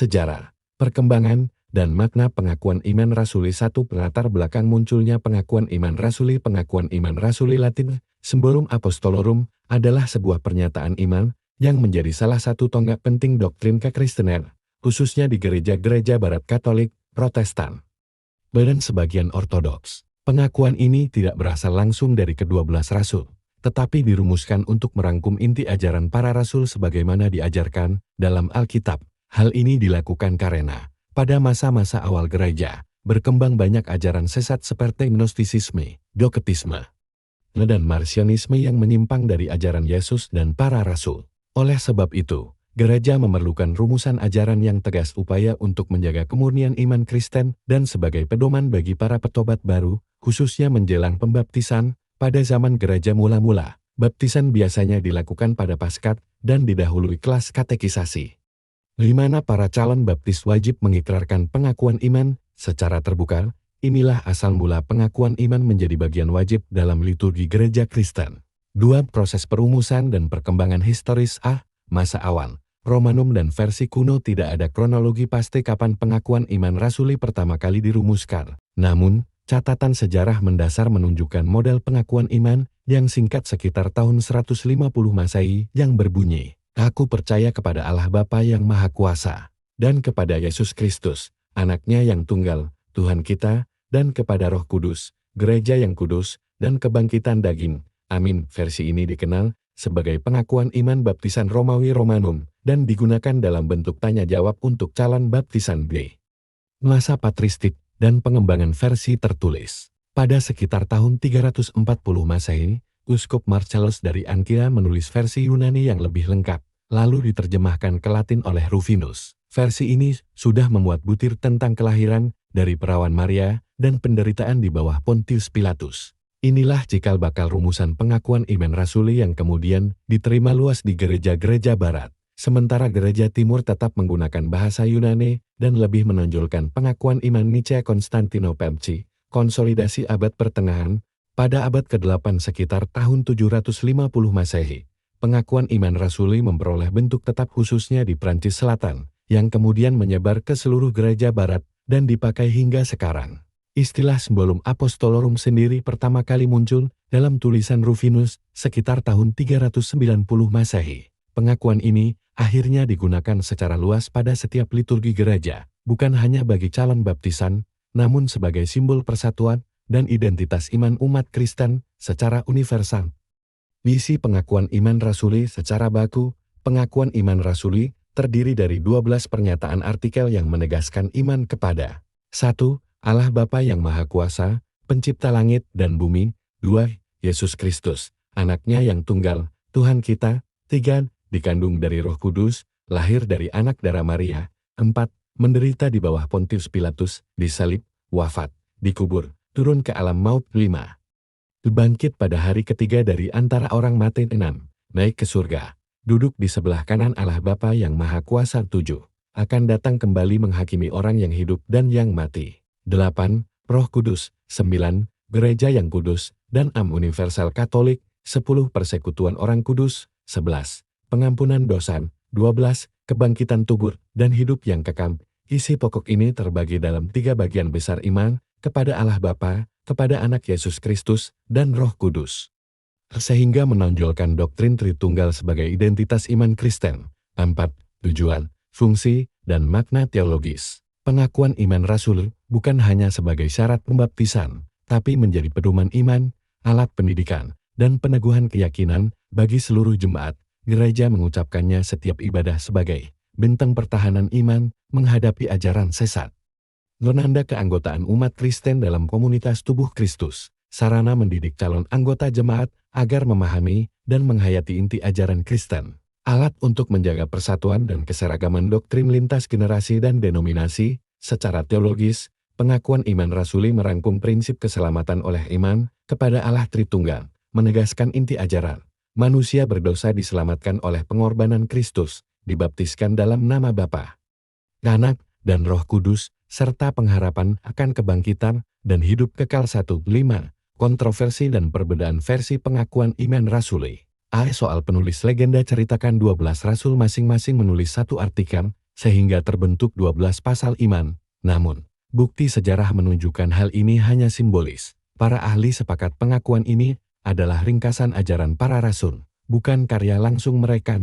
sejarah, perkembangan, dan makna pengakuan iman rasuli. Satu latar belakang munculnya pengakuan iman rasuli. Pengakuan iman rasuli Latin, Symbolum Apostolorum, adalah sebuah pernyataan iman yang menjadi salah satu tonggak penting doktrin kekristenan, khususnya di gereja-gereja Barat Katolik, Protestan, dan sebagian Ortodoks. Pengakuan ini tidak berasal langsung dari ke-12 rasul, tetapi dirumuskan untuk merangkum inti ajaran para rasul sebagaimana diajarkan dalam Alkitab. Hal ini dilakukan karena pada masa-masa awal gereja, berkembang banyak ajaran sesat seperti gnostisisme, doketisme, dan marcionisme yang menyimpang dari ajaran Yesus dan para rasul. Oleh sebab itu, gereja memerlukan rumusan ajaran yang tegas upaya untuk menjaga kemurnian iman Kristen dan sebagai pedoman bagi para petobat baru, khususnya menjelang pembaptisan. Pada zaman gereja mula-mula, baptisan biasanya dilakukan pada Paskah dan didahului kelas katekisasi, di mana para calon baptis wajib mengikrarkan pengakuan iman secara terbuka. Inilah asal mula pengakuan iman menjadi bagian wajib dalam liturgi gereja Kristen. 2. Proses perumusan dan perkembangan historis. Masa awal, Romanum dan versi kuno. Tidak ada kronologi pasti kapan pengakuan iman rasuli pertama kali dirumuskan. Namun, catatan sejarah mendasar menunjukkan model pengakuan iman yang singkat sekitar tahun 150 Masehi yang berbunyi, "Aku percaya kepada Allah Bapa yang Maha Kuasa, dan kepada Yesus Kristus, Anaknya yang tunggal, Tuhan kita, dan kepada Roh Kudus, Gereja yang kudus, dan kebangkitan daging. Amin." Versi ini dikenal sebagai pengakuan iman baptisan Romawi Romanum dan digunakan dalam bentuk tanya jawab untuk calon baptisan B. Masa patristik dan pengembangan versi tertulis. Pada sekitar tahun 340 Masehi, Uskup Marcellus dari Ankia menulis versi Yunani yang lebih lengkap, lalu diterjemahkan ke Latin oleh Rufinus. Versi ini sudah memuat butir tentang kelahiran dari perawan Maria dan penderitaan di bawah Pontius Pilatus. Inilah cikal bakal rumusan pengakuan iman rasuli yang kemudian diterima luas di gereja-gereja Barat. Sementara gereja Timur tetap menggunakan bahasa Yunani dan lebih menonjolkan pengakuan iman Nicea Konstantinopel, konsolidasi abad pertengahan. Pada abad ke-8 sekitar tahun 750 Masehi, pengakuan iman rasuli memperoleh bentuk tetap khususnya di Prancis Selatan, yang kemudian menyebar ke seluruh gereja Barat dan dipakai hingga sekarang. Istilah Symbolum Apostolorum sendiri pertama kali muncul dalam tulisan Rufinus sekitar tahun 390 Masehi. Pengakuan ini akhirnya digunakan secara luas pada setiap liturgi gereja, bukan hanya bagi calon baptisan, namun sebagai simbol persatuan dan identitas iman umat Kristen secara universal. Misi pengakuan iman rasuli secara baku. Pengakuan iman rasuli terdiri dari 12 pernyataan artikel yang menegaskan iman kepada 1. Allah Bapa yang Maha Kuasa, Pencipta langit dan bumi. 2. Yesus Kristus, Anaknya yang tunggal, Tuhan kita. 3. Dikandung dari Roh Kudus, lahir dari anak darah Maria. 4. Menderita di bawah Pontius Pilatus, disalib, wafat, dikubur, turun ke alam maut. 5. Bangkit pada hari ketiga dari antara orang mati. 6. Naik ke surga, duduk di sebelah kanan Allah Bapa yang Maha Kuasa. 7. Akan datang kembali menghakimi orang yang hidup dan yang mati. 8. Roh Kudus. 9. Gereja yang kudus dan universal Katolik. 10. Persekutuan orang kudus. 11. Pengampunan dosa. 12. Kebangkitan tubuh dan hidup yang kekal. Isi pokok ini terbagi dalam 3 bagian besar: iman kepada Allah Bapa, kepada Anak Yesus Kristus, dan Roh Kudus. Sehingga menonjolkan doktrin Tritunggal sebagai identitas iman Kristen. 4. Tujuan, fungsi, dan makna teologis. Pengakuan iman rasul bukan hanya sebagai syarat pembaptisan, tapi menjadi pedoman iman, alat pendidikan, dan peneguhan keyakinan bagi seluruh jemaat. Gereja mengucapkannya setiap ibadah sebagai benteng pertahanan iman menghadapi ajaran sesat. Penanda keanggotaan umat Kristen dalam komunitas tubuh Kristus, sarana mendidik calon anggota jemaat agar memahami dan menghayati inti ajaran Kristen. Alat untuk menjaga persatuan dan keseragaman doktrin lintas generasi dan denominasi. Secara teologis, pengakuan iman rasuli merangkum prinsip keselamatan oleh iman kepada Allah Tritunggal, menegaskan inti ajaran. Manusia berdosa diselamatkan oleh pengorbanan Kristus, dibaptiskan dalam nama Bapa, Anak, dan Roh Kudus, serta pengharapan akan kebangkitan dan hidup kekal. 1. 5. Kontroversi dan perbedaan versi pengakuan iman rasuli. Soal penulis legenda ceritakan 12 rasul masing-masing menulis satu artikel, sehingga terbentuk 12 pasal iman. Namun, bukti sejarah menunjukkan hal ini hanya simbolis. Para ahli sepakat pengakuan ini adalah ringkasan ajaran para rasul, bukan karya langsung mereka.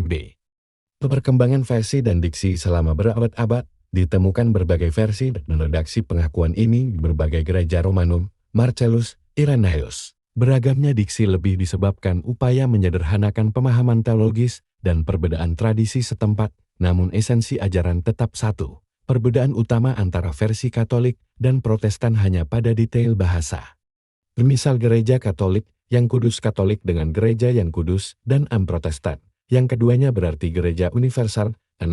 Perkembangan versi dan diksi selama berabad-abad, ditemukan berbagai versi dan redaksi pengakuan ini di berbagai gereja Romanum, Marcellus, Irenaeus. Beragamnya diksi lebih disebabkan upaya menyederhanakan pemahaman teologis dan perbedaan tradisi setempat, namun esensi ajaran tetap satu. Perbedaan utama antara versi Katolik dan Protestan hanya pada detail bahasa. Misal gereja Katolik yang kudus Katolik dengan gereja yang kudus dan Protestan, yang keduanya berarti gereja universal. 6.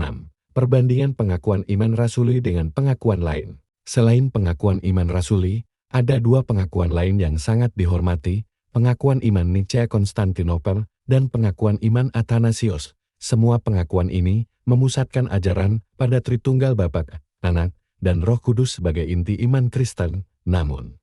Perbandingan pengakuan iman rasuli dengan pengakuan lain. Selain pengakuan iman rasuli, ada dua pengakuan lain yang sangat dihormati, pengakuan iman Nicea Konstantinopel dan pengakuan iman Athanasius. Semua pengakuan ini memusatkan ajaran pada Tritunggal Bapa, Anak, dan Roh Kudus sebagai inti iman Kristen. Namun,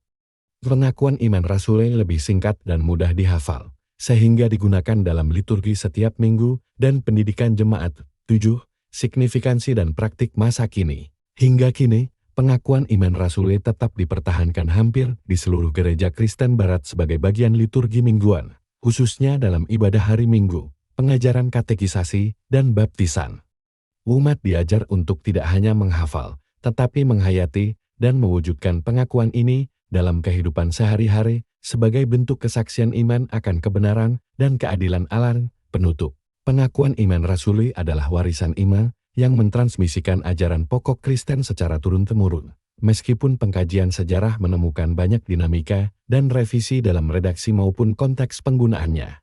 pengakuan iman rasuli lebih singkat dan mudah dihafal, sehingga digunakan dalam liturgi setiap minggu dan pendidikan jemaat. 7. Signifikansi dan praktik masa kini. Hingga kini, pengakuan iman rasuli tetap dipertahankan hampir di seluruh gereja Kristen Barat sebagai bagian liturgi mingguan, khususnya dalam ibadah hari Minggu, pengajaran katekisasi, dan baptisan. Umat diajar untuk tidak hanya menghafal, tetapi menghayati dan mewujudkan pengakuan ini dalam kehidupan sehari-hari sebagai bentuk kesaksian iman akan kebenaran dan keadilan Allah. Penutup. Pengakuan iman rasuli adalah warisan iman yang mentransmisikan ajaran pokok Kristen secara turun-temurun. Meskipun pengkajian sejarah menemukan banyak dinamika dan revisi dalam redaksi maupun konteks penggunaannya,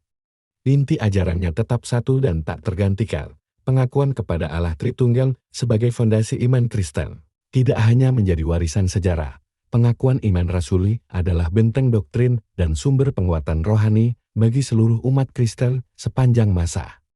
inti ajarannya tetap satu dan tak tergantikan. Pengakuan kepada Allah Tritunggal sebagai fondasi iman Kristen tidak hanya menjadi warisan sejarah. Pengakuan iman rasuli adalah benteng doktrin dan sumber penguatan rohani bagi seluruh umat Kristen sepanjang masa.